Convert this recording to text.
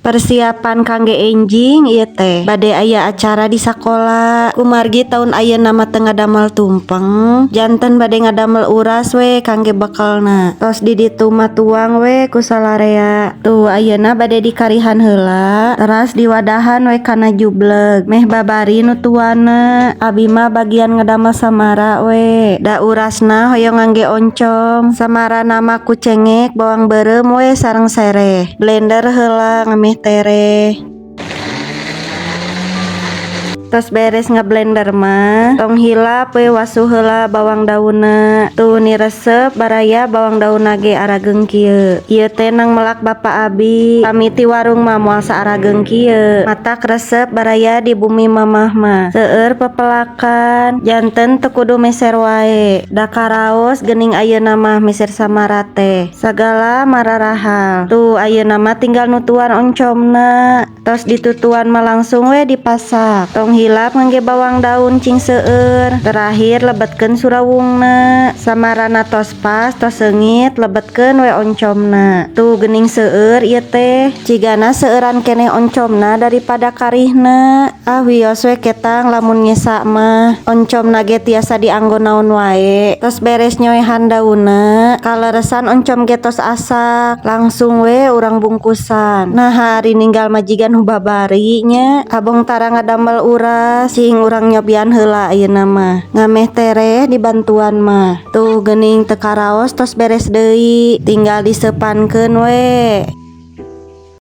Persiapan kangge enjing ieu teh bade aya acara di sakola. Kumargi tahun ayeuna nama tengah damel tumpeng, janten bade ngadamel uras we kangge bekelna. Tos di ditu mah tuang we ku salarea. Tuh ayeuna bade dikarihan heula, teras diwadahan we kana jubleg. Meh babari nu tuana. Abi mah bagian ngadamel samara we. Da urasna hoyong ngangge oncom. Samara nama ku cengek, bawang beureum we sareng sereh. Blender heula ngameh tere. Tos beres ngeblender mah tong hilap we wasuh heula bawang daunna. Tuh niresep baraya bawang daunna ge arageung kieu. Ieu teh nang melak bapa abi kami ti warung mah moal saarageung kieu. Matak resep baraya di bumi mamah mah seueur pepelakan, janten teu kudu meser wae. Da karaos geuning ayeuna mah meser samara teh sagala mararahal. Tuh ayeuna mah tinggal nutuan oncomna, tos ditutuan mah langsung we dipasak. Tong hilap ngangge bawang daun cing seueur, terakhir lebetkeun surawungna. Samarana tos pas tos seungit lebetkeun we oncomna. Tuh geuning seueur ieu teh cigana seueuran keneh oncomna daripada karihna. Ah wios we ketang lamun nyesa mah oncomna ge tiasa dianggo naon wae. Tos beres nyoehan daunna kaleresan oncom ge tos asak langsung we urang bungkusan. Nah hari ninggal majigan hubabari nya abong tara ngadamel uras cing urang nyobian heula ayeuna mah ngameh tere dibantuan mah. Tuh geuning teu karaos tos beres deui tinggal disepankeun we.